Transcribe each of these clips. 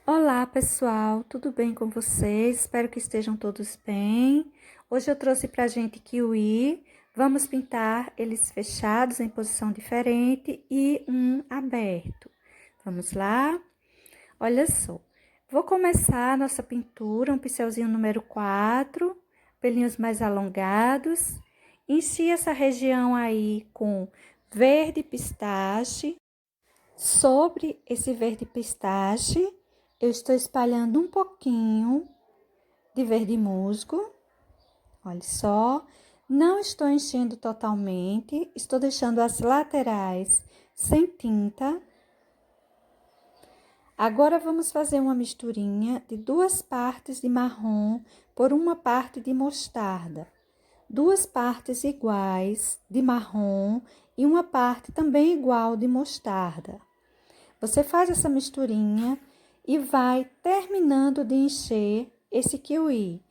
Olá, pessoal, tudo bem com vocês? Espero que estejam todos bem. Hoje eu trouxe pra gente kiwi. Vamos pintar eles fechados em posição diferente e um aberto. Vamos lá? Olha só. Vou começar a nossa pintura, um pincelzinho número 4, pelinhos mais alongados. Enchi essa região aí com verde pistache. Sobre esse verde pistache, eu estou espalhando um pouquinho de verde musgo. Olha só, não estou enchendo totalmente, estou deixando as laterais sem tinta. Agora vamos fazer uma misturinha de 2 partes de marrom por 1 parte de mostarda. 2 partes iguais de marrom e 1 parte também igual de mostarda. Você faz essa misturinha e vai terminando de encher esse kiwi.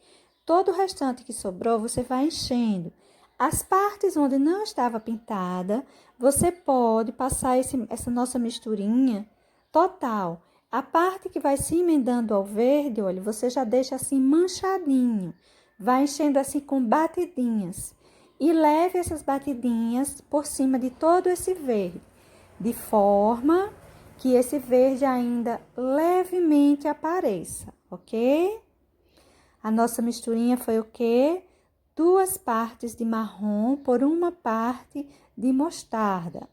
Todo o restante que sobrou, você vai enchendo. As partes onde não estava pintada, você pode passar essa nossa misturinha total. A parte que vai se emendando ao verde, olha, você já deixa assim manchadinho. Vai enchendo assim com batidinhas. E leve essas batidinhas por cima de todo esse verde, de forma que esse verde ainda levemente apareça, ok? A nossa misturinha foi o quê? 2 partes de marrom por 1 parte de mostarda.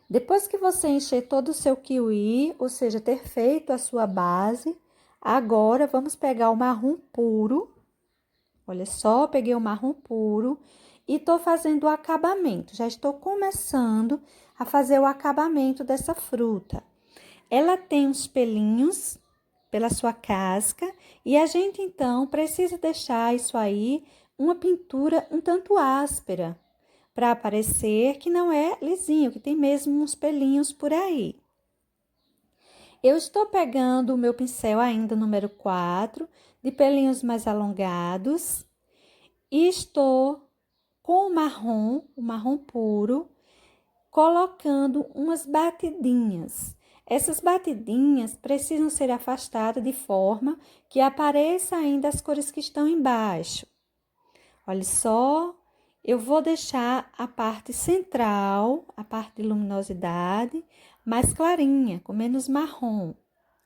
Depois que você encher todo o seu kiwi, ou seja, ter feito a sua base, agora vamos pegar o marrom puro. Olha só, peguei o marrom puro e tô fazendo o acabamento. Já estou começando a fazer o acabamento dessa fruta. Ela tem uns pelinhos pela sua casca e a gente então precisa deixar isso aí uma pintura um tanto áspera, para parecer que não é lisinho, que tem mesmo uns pelinhos por aí. Eu estou pegando o meu pincel ainda número 4, de pelinhos mais alongados, e estou com o marrom puro, colocando umas batidinhas. Essas batidinhas precisam ser afastadas de forma que apareça ainda as cores que estão embaixo. Olha só, eu vou deixar a parte central, a parte de luminosidade, mais clarinha, com menos marrom.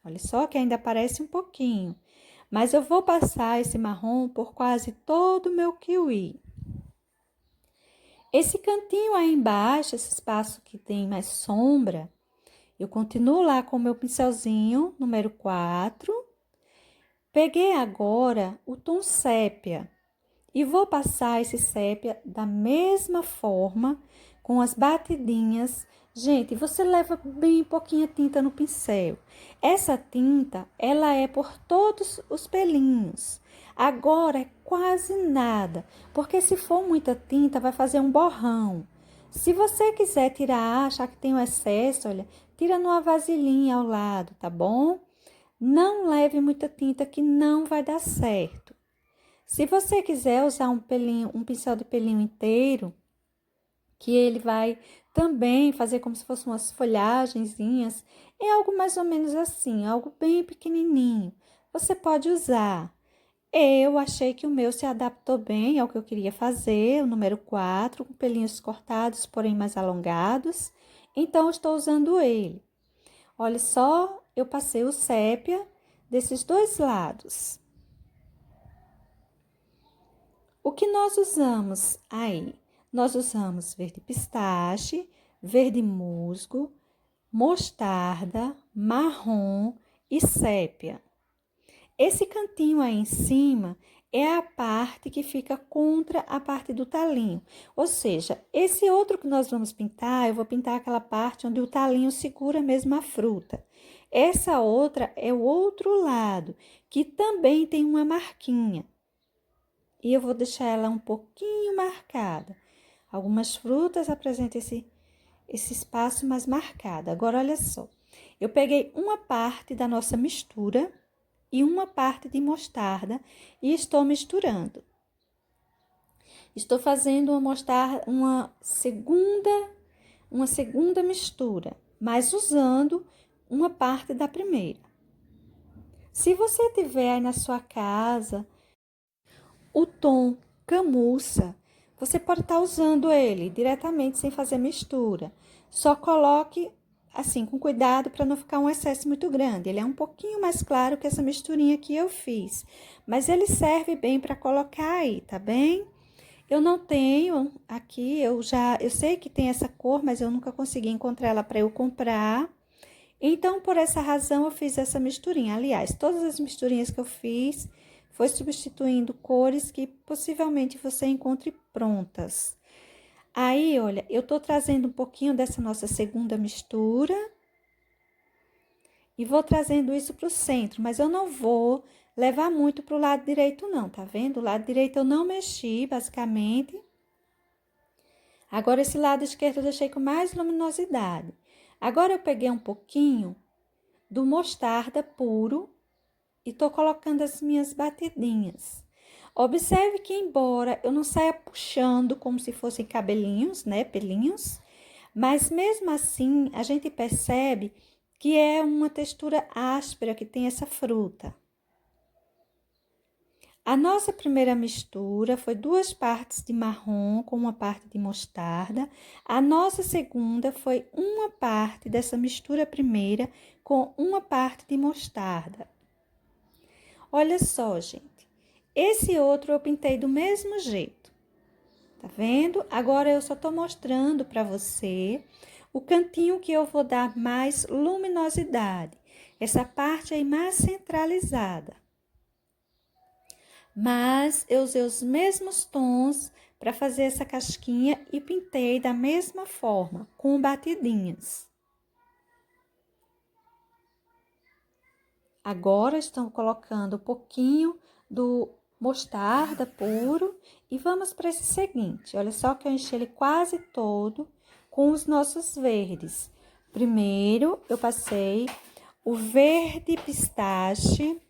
Olha só que ainda aparece um pouquinho. Mas eu vou passar esse marrom por quase todo o meu kiwi. Esse cantinho aí embaixo, esse espaço que tem mais sombra, eu continuo lá com o meu pincelzinho, número 4. Peguei agora o tom sépia e vou passar esse sépia da mesma forma, com as batidinhas. Gente, você leva bem pouquinha tinta no pincel. Essa tinta, ela é por todos os pelinhos. Agora é quase nada, porque se for muita tinta, vai fazer um borrão. Se você quiser tirar, achar que tem um excesso, olha, tira numa vasilhinha ao lado, tá bom? Não leve muita tinta que não vai dar certo. Se você quiser usar um pincel de pelinho inteiro, que ele vai também fazer como se fossem umas folhagenzinhas, é algo mais ou menos assim, algo bem pequenininho. Você pode usar. Eu achei que o meu se adaptou bem ao que eu queria fazer, o número 4, com pelinhos cortados, porém mais alongados. Então, eu estou usando ele. Olha só, eu passei o sépia desses dois lados. O que nós usamos aí? Nós usamos verde pistache, verde musgo, mostarda, marrom e sépia. Esse cantinho aí em cima é a parte que fica contra a parte do talinho. Ou seja, esse outro que nós vamos pintar, eu vou pintar aquela parte onde o talinho segura mesmo a fruta. Essa outra é o outro lado, que também tem uma marquinha. E eu vou deixar ela um pouquinho marcada. Algumas frutas apresentam esse espaço mais marcado. Agora, olha só. Eu peguei 1 parte da nossa mistura e 1 parte de mostarda e estou misturando. Estou fazendo uma segunda mistura, mas usando 1 parte da primeira. Se você tiver aí na sua casa o tom camurça, você pode estar usando ele diretamente sem fazer mistura. Só coloque assim com cuidado para não ficar um excesso muito grande. Ele é um pouquinho mais claro que essa misturinha que eu fiz, mas ele serve bem para colocar aí, tá bem? Eu não tenho aqui, eu sei que tem essa cor, mas eu nunca consegui encontrar ela para eu comprar. Então, por essa razão, eu fiz essa misturinha. Aliás, todas as misturinhas que eu fiz foi substituindo cores que possivelmente você encontre prontas. Aí, olha, eu tô trazendo um pouquinho dessa nossa segunda mistura e vou trazendo isso pro centro, mas eu não vou levar muito pro lado direito não, tá vendo? O lado direito eu não mexi, basicamente. Agora, esse lado esquerdo eu deixei com mais luminosidade. Agora, eu peguei um pouquinho do mostarda puro e tô colocando as minhas batidinhas. Observe que, embora eu não saia puxando como se fossem cabelinhos, né, pelinhos, mas mesmo assim a gente percebe que é uma textura áspera que tem essa fruta. A nossa primeira mistura foi 2 partes de marrom com uma parte de mostarda. A nossa segunda foi uma parte dessa mistura primeira com uma parte de mostarda. Olha só, gente. Esse outro eu pintei do mesmo jeito. Tá vendo? Agora eu só tô mostrando para você o cantinho que eu vou dar mais luminosidade. Essa parte aí mais centralizada. Mas eu usei os mesmos tons para fazer essa casquinha e pintei da mesma forma, com batidinhas. Agora estão colocando um pouquinho do mostarda puro e vamos para esse seguinte. Olha só que eu enchi ele quase todo com os nossos verdes. Primeiro, eu passei o verde pistache,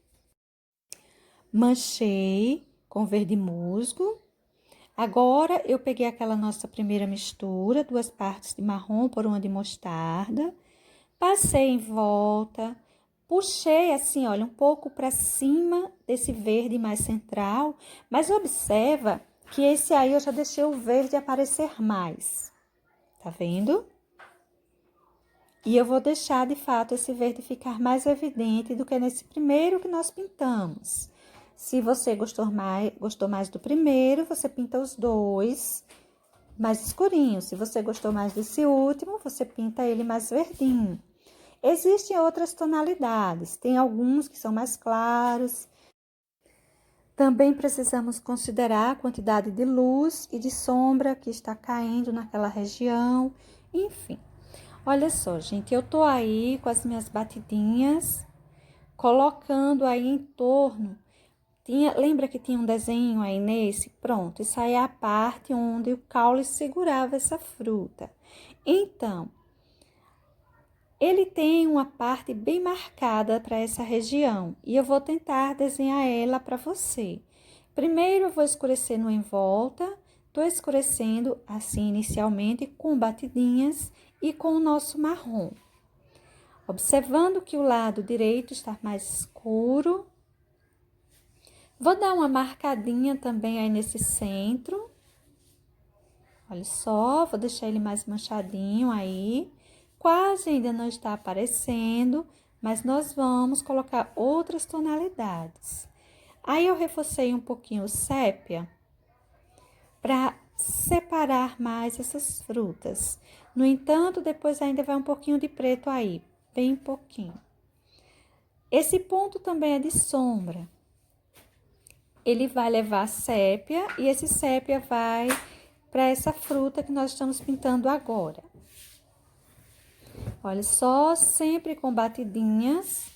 manchei com verde musgo. Agora, eu peguei aquela nossa primeira mistura, 2 partes de marrom por uma de mostarda, passei em volta, puxei assim, olha, um pouco para cima desse verde mais central, mas observa que esse aí eu já deixei o verde aparecer mais, tá vendo? E eu vou deixar, de fato, esse verde ficar mais evidente do que nesse primeiro que nós pintamos. Se você gostou mais do primeiro, você pinta os 2 mais escurinhos. Se você gostou mais desse último, você pinta ele mais verdinho. Existem outras tonalidades, tem alguns que são mais claros. Também precisamos considerar a quantidade de luz e de sombra que está caindo naquela região, enfim. Olha só, gente, eu tô aí com as minhas batidinhas, colocando aí em torno. Lembra que tinha um desenho aí nesse? Pronto, isso aí é a parte onde o caule segurava essa fruta. Então, ele tem uma parte bem marcada para essa região e eu vou tentar desenhar ela para você. Primeiro, eu vou escurecer no em volta, tô escurecendo assim inicialmente com batidinhas e com o nosso marrom. Observando que o lado direito está mais escuro. Vou dar uma marcadinha também aí nesse centro. Olha só, vou deixar ele mais manchadinho aí. Quase ainda não está aparecendo, mas nós vamos colocar outras tonalidades. Aí eu reforcei um pouquinho o sépia para separar mais essas frutas. No entanto, depois ainda vai um pouquinho de preto aí, bem pouquinho. Esse ponto também é de sombra. Ele vai levar sépia e esse sépia vai para essa fruta que nós estamos pintando agora. Olha só, sempre com batidinhas,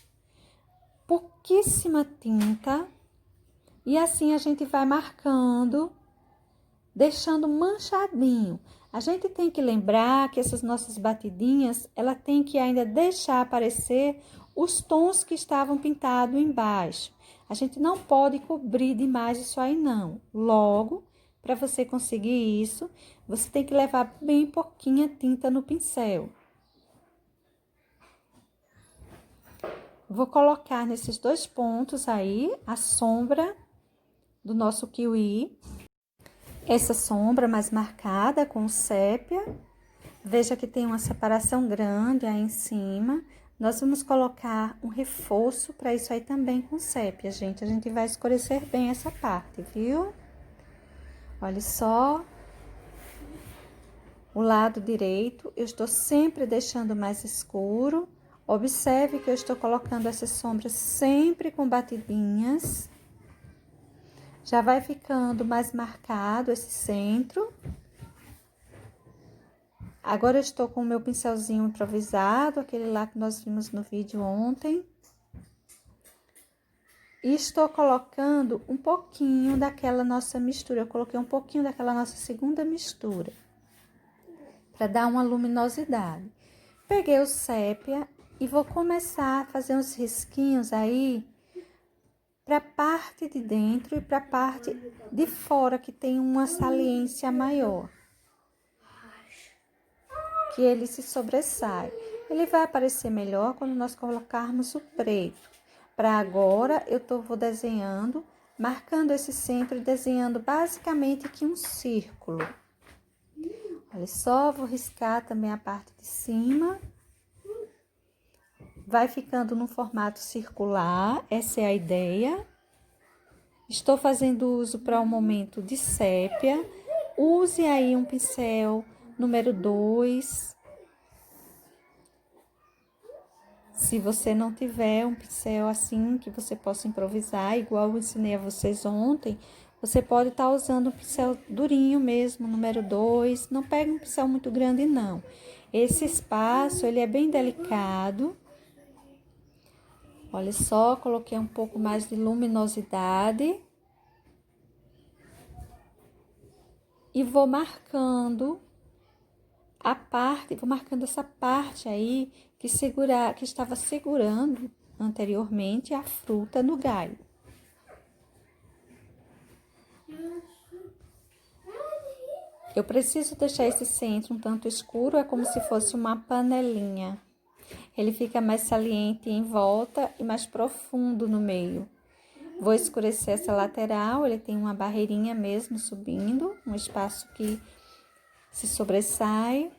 pouquíssima tinta, e assim a gente vai marcando, deixando manchadinho. A gente tem que lembrar que essas nossas batidinhas, ela tem que ainda deixar aparecer os tons que estavam pintados embaixo. A gente não pode cobrir demais isso aí, não. Logo, para você conseguir isso, você tem que levar bem pouquinha tinta no pincel. Vou colocar nesses 2 pontos aí a sombra do nosso kiwi. Essa sombra mais marcada com sépia. Veja que tem uma separação grande aí em cima. Nós vamos colocar um reforço para isso aí também com sépia, gente. A gente vai escurecer bem essa parte, viu? Olha só. O lado direito, eu estou sempre deixando mais escuro. Observe que eu estou colocando essas sombras sempre com batidinhas. Já vai ficando mais marcado esse centro. Agora eu estou com o meu pincelzinho improvisado, aquele lá que nós vimos no vídeo ontem. E estou colocando um pouquinho daquela nossa mistura. Eu coloquei um pouquinho daquela nossa segunda mistura, para dar uma luminosidade. Peguei o sépia e vou começar a fazer uns risquinhos aí para a parte de dentro e para a parte de fora, que tem uma saliência maior, que ele se sobressai. Ele vai aparecer melhor quando nós colocarmos o preto. Para agora, vou desenhando, marcando esse centro e desenhando basicamente aqui um círculo. Olha só, vou riscar também a parte de cima. Vai ficando no formato circular, essa é a ideia. Estou fazendo uso para o momento de sépia. Use aí um pincel número 2. Se você não tiver um pincel assim que você possa improvisar, igual eu ensinei a vocês ontem, você pode estar usando um pincel durinho mesmo, número 2. Não pega um pincel muito grande, não. Esse espaço, ele é bem delicado. Olha só, coloquei um pouco mais de luminosidade. E vou marcando vou marcando essa parte aí que estava segurando anteriormente a fruta no galho. Eu preciso deixar esse centro um tanto escuro, é como se fosse uma panelinha. Ele fica mais saliente em volta e mais profundo no meio. Vou escurecer essa lateral, ele tem uma barreirinha mesmo subindo, um espaço que se sobressai.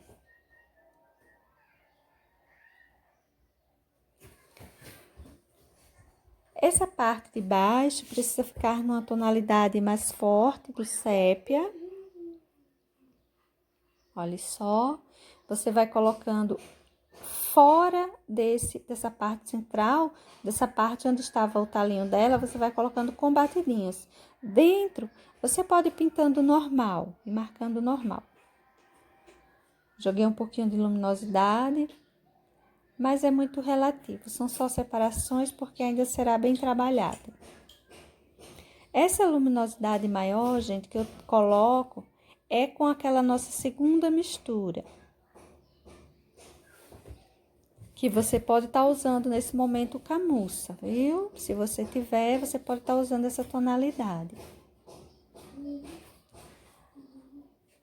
Essa parte de baixo precisa ficar numa tonalidade mais forte do sépia. Olha só, você vai colocando fora dessa parte central, dessa parte onde estava o talinho dela, você vai colocando com batidinhas. Dentro, você pode ir pintando normal e marcando normal. Joguei um pouquinho de luminosidade, mas é muito relativo, são só separações porque ainda será bem trabalhado. Essa luminosidade maior, gente, que eu coloco é com aquela nossa segunda mistura, que você pode estar usando nesse momento camurça, viu? Se você tiver, você pode estar usando essa tonalidade.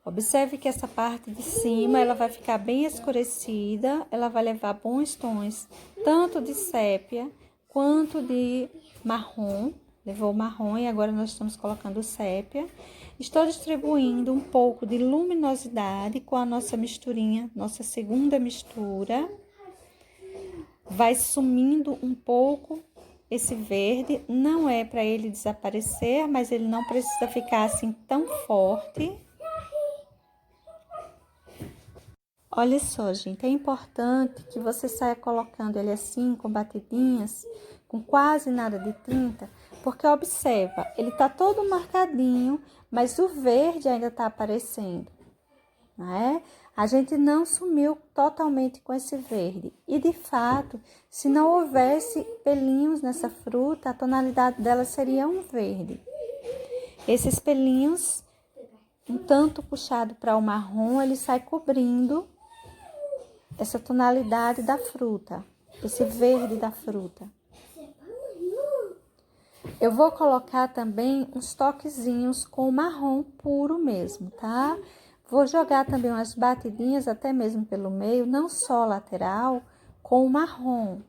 Observe que essa parte de cima, ela vai ficar bem escurecida, ela vai levar bons tons, tanto de sépia quanto de marrom. Levou marrom e agora nós estamos colocando sépia. Estou distribuindo um pouco de luminosidade com a nossa misturinha, nossa segunda mistura. Vai sumindo um pouco esse verde, não é para ele desaparecer, mas ele não precisa ficar assim tão forte. Olha só, gente, é importante que você saia colocando ele assim, com batidinhas, com quase nada de tinta, porque observa, ele tá todo marcadinho, mas o verde ainda tá aparecendo, né? A gente não sumiu totalmente com esse verde. E, de fato, se não houvesse pelinhos nessa fruta, a tonalidade dela seria um verde. Esses pelinhos, um tanto puxado para o marrom, ele sai cobrindo essa tonalidade da fruta, esse verde da fruta. Eu vou colocar também uns toquezinhos com marrom puro mesmo, tá? Vou jogar também umas batidinhas, até mesmo pelo meio, não só lateral, com marrom.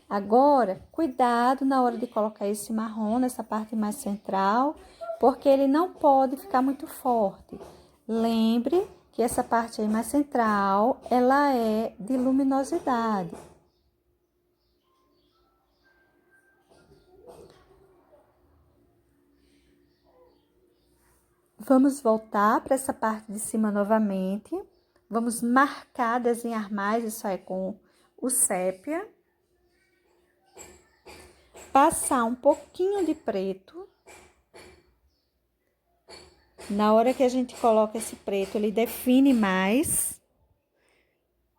Agora, cuidado na hora de colocar esse marrom nessa parte mais central, porque ele não pode ficar muito forte. Lembre que essa parte aí mais central, ela é de luminosidade. Vamos voltar para essa parte de cima novamente. Vamos marcar, desenhar mais, isso aí com o sépia. Passar um pouquinho de preto. Na hora que a gente coloca esse preto, ele define mais.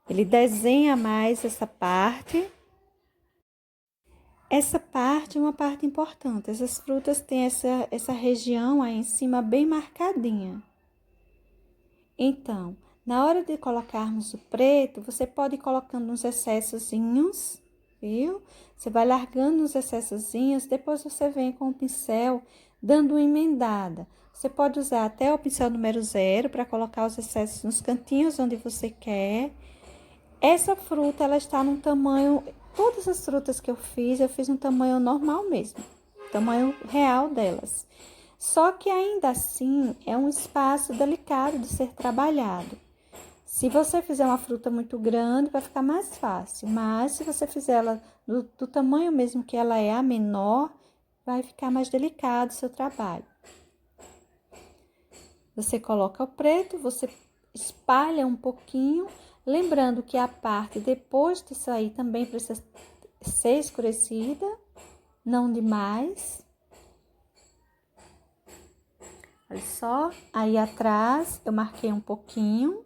Ele desenha mais essa parte. Essa parte é uma parte importante. Essas frutas têm essa região aí em cima bem marcadinha. Então, na hora de colocarmos o preto, você pode ir colocando uns excessozinhos, viu? Você vai largando os excessozinhos, depois você vem com o pincel dando uma emendada. Você pode usar até o pincel número 0 para colocar os excessos nos cantinhos onde você quer. Essa fruta, ela está num tamanho... Todas as frutas que eu fiz no tamanho normal mesmo. Tamanho real delas. Só que ainda assim, é um espaço delicado de ser trabalhado. Se você fizer uma fruta muito grande, vai ficar mais fácil. Mas se você fizer ela do tamanho mesmo que ela é a menor, vai ficar mais delicado o seu trabalho. Você coloca o preto, você espalha um pouquinho, lembrando que a parte depois de sair também precisa ser escurecida, não demais. Olha só, aí atrás eu marquei um pouquinho.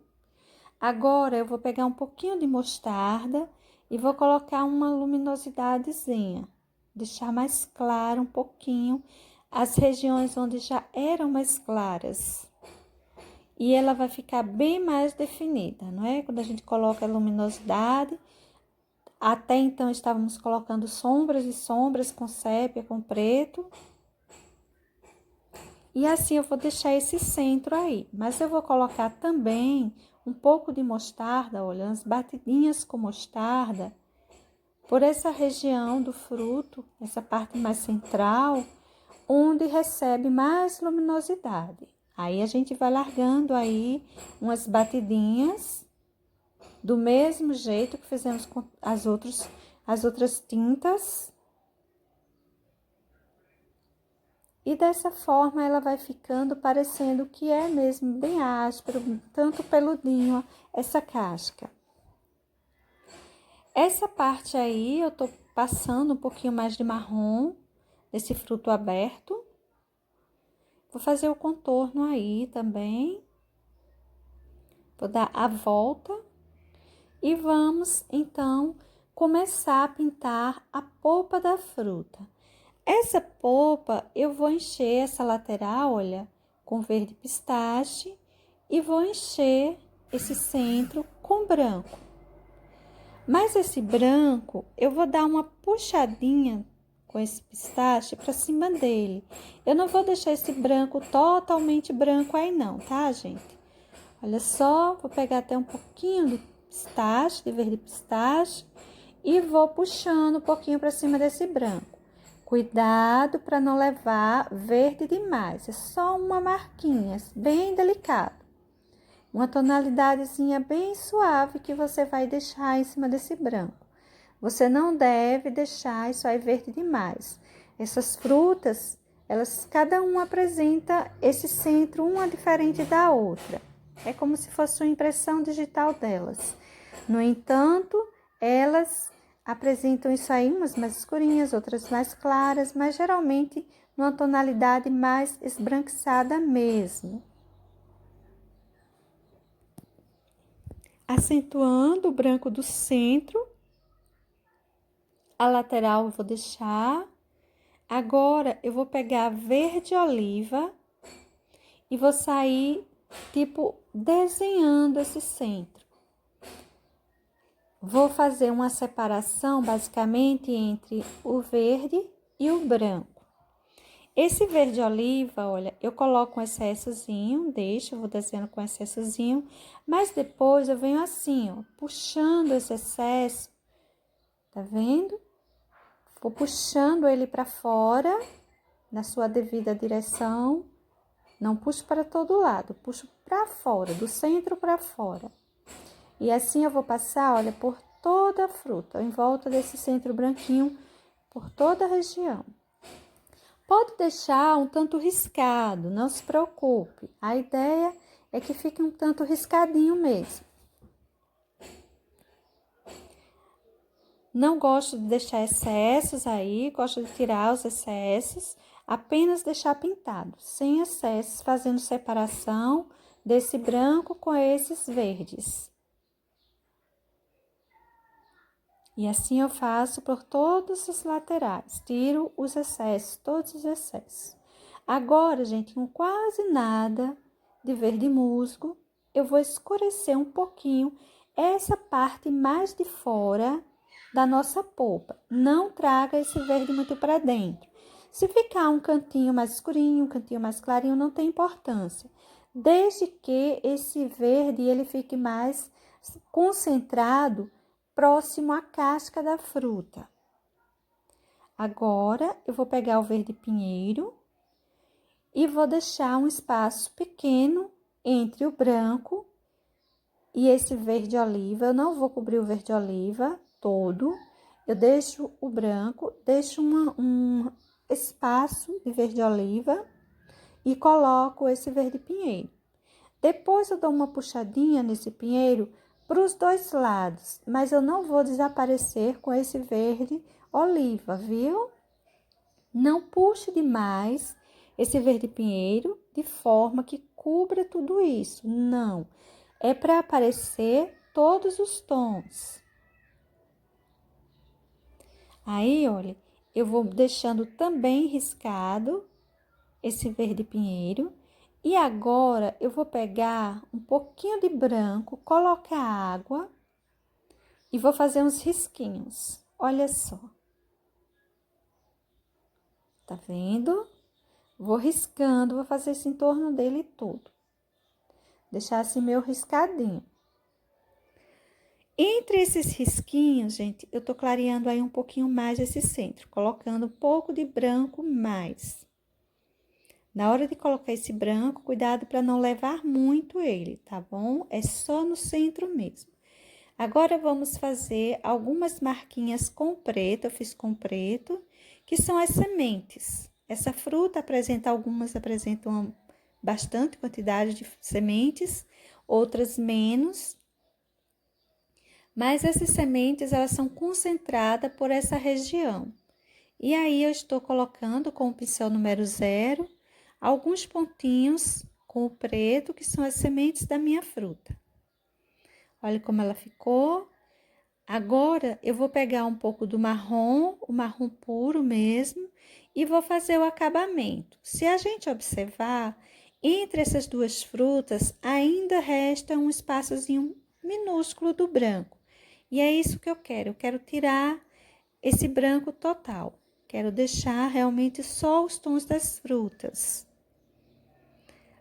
Agora eu vou pegar um pouquinho de mostarda e vou colocar uma luminosidadezinha, deixar mais claro um pouquinho as regiões onde já eram mais claras. E ela vai ficar bem mais definida, não é? Quando a gente coloca a luminosidade, até então estávamos colocando sombras e sombras com sépia, com preto. E assim eu vou deixar esse centro aí, mas eu vou colocar também um pouco de mostarda, olha, umas batidinhas com mostarda, por essa região do fruto, essa parte mais central, onde recebe mais luminosidade. Aí a gente vai largando aí umas batidinhas, do mesmo jeito que fizemos com as outras tintas. E dessa forma ela vai ficando parecendo que é mesmo bem áspero, tanto peludinho essa casca. Essa parte aí eu tô passando um pouquinho mais de marrom nesse fruto aberto. Vou fazer o contorno aí também. Vou dar a volta. E vamos, então, começar a pintar a polpa da fruta. Essa polpa, eu vou encher essa lateral, olha, com verde pistache e vou encher esse centro com branco. Mas esse branco, eu vou dar uma puxadinha com esse pistache para cima dele. Eu não vou deixar esse branco totalmente branco aí não, tá, gente? Olha só, vou pegar até um pouquinho de pistache, de verde pistache, e vou puxando um pouquinho para cima desse branco. Cuidado para não levar verde demais, é só uma marquinha, bem delicado. Uma tonalidadezinha bem suave que você vai deixar em cima desse branco. Você não deve deixar isso aí verde demais. Essas frutas, elas cada uma apresenta esse centro, uma diferente da outra. É como se fosse uma impressão digital delas. No entanto, elas apresentam isso aí, umas mais escurinhas, outras mais claras, mas geralmente numa tonalidade mais esbranquiçada mesmo. Acentuando o branco do centro, a lateral eu vou deixar. Agora, eu vou pegar verde oliva e vou sair, tipo, desenhando esse centro. Vou fazer uma separação, basicamente, entre o verde e o branco. Esse verde oliva, olha, eu coloco um excessozinho, deixo, eu vou desenhando com excessozinho, mas depois eu venho assim, ó, puxando esse excesso, tá vendo? Vou puxando ele para fora, na sua devida direção. Não puxo para todo lado, puxo para fora, do centro para fora. E assim eu vou passar, olha, por toda a fruta, em volta desse centro branquinho, por toda a região. Pode deixar um tanto riscado, não se preocupe. A ideia é que fique um tanto riscadinho mesmo. Não gosto de deixar excessos aí, gosto de tirar os excessos, apenas deixar pintado, sem excessos, fazendo separação desse branco com esses verdes. E assim eu faço por todos os laterais, tiro os excessos, todos os excessos. Agora, gente, com quase nada de verde musgo, eu vou escurecer um pouquinho essa parte mais de fora da nossa polpa. Não traga esse verde muito para dentro. Se ficar um cantinho mais escurinho, um cantinho mais clarinho, não tem importância. Desde que esse verde ele fique mais concentrado próximo à casca da fruta. Agora, eu vou pegar o verde pinheiro e vou deixar um espaço pequeno entre o branco e esse verde oliva. Eu não vou cobrir o verde oliva todo, eu deixo o branco, deixo um espaço de verde oliva e coloco esse verde pinheiro. Depois eu dou uma puxadinha nesse pinheiro para os dois lados, mas eu não vou desaparecer com esse verde oliva, viu? Não puxe demais esse verde pinheiro de forma que cubra tudo isso, não. É para aparecer todos os tons. Aí, olha, eu vou deixando também riscado esse verde pinheiro. E agora, eu vou pegar um pouquinho de branco, colocar água e vou fazer uns risquinhos. Olha só. Tá vendo? Vou riscando, vou fazer esse entorno dele todo. Deixar assim meio riscadinho. Entre esses risquinhos, gente, eu tô clareando aí um pouquinho mais esse centro, colocando um pouco de branco mais. Na hora de colocar esse branco, cuidado para não levar muito ele, tá bom? É só no centro mesmo. Agora, vamos fazer algumas marquinhas com preto, eu fiz com preto, que são as sementes. Essa fruta algumas apresentam bastante quantidade de sementes, outras menos. Mas essas sementes, elas são concentradas por essa região. E aí, eu estou colocando com o pincel número 0, alguns pontinhos com o preto, que são as sementes da minha fruta. Olha como ela ficou. Agora, eu vou pegar um pouco do marrom, o marrom puro mesmo, e vou fazer o acabamento. Se a gente observar, entre essas duas frutas, ainda resta um espaçozinho minúsculo do branco. E é isso que eu quero tirar esse branco total. Quero deixar realmente só os tons das frutas.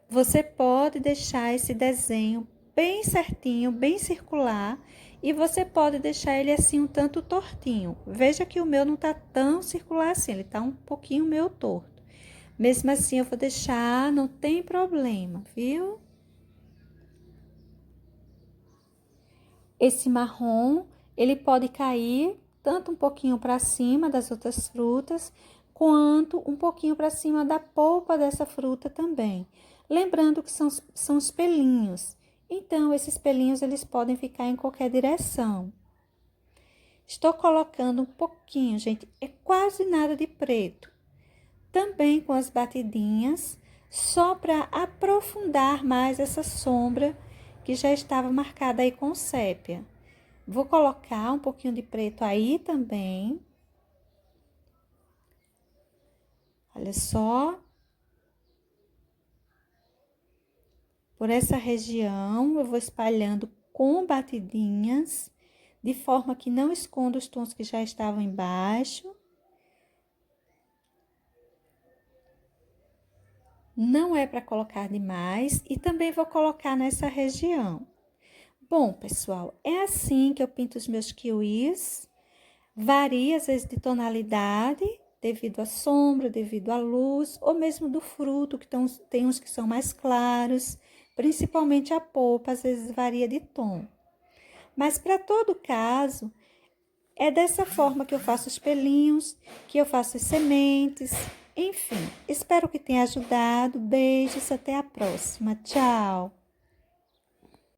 Você pode deixar esse desenho bem certinho, bem circular, e você pode deixar ele assim um tanto tortinho. Veja que o meu não tá tão circular assim, ele tá um pouquinho meio torto. Mesmo assim, eu vou deixar, não tem problema, viu? Esse marrom, ele pode cair tanto um pouquinho para cima das outras frutas, quanto um pouquinho para cima da polpa dessa fruta também. Lembrando que são os pelinhos. Então, esses pelinhos, eles podem ficar em qualquer direção. Estou colocando um pouquinho, gente, é quase nada de preto. Também com as batidinhas, só para aprofundar mais essa sombra que já estava marcada aí com sépia. Vou colocar um pouquinho de preto aí também. Olha só. Por essa região, eu vou espalhando com batidinhas, de forma que não esconda os tons que já estavam embaixo. Não é para colocar demais e também vou colocar nessa região. Bom, pessoal, é assim que eu pinto os meus kiwis. Varia às vezes de tonalidade, devido à sombra, devido à luz, ou mesmo do fruto, que tem uns que são mais claros, principalmente a polpa, às vezes varia de tom. Mas para todo caso, é dessa forma que eu faço os pelinhos, que eu faço as sementes, enfim. Espero que tenha ajudado. Beijos, até a próxima. Tchau!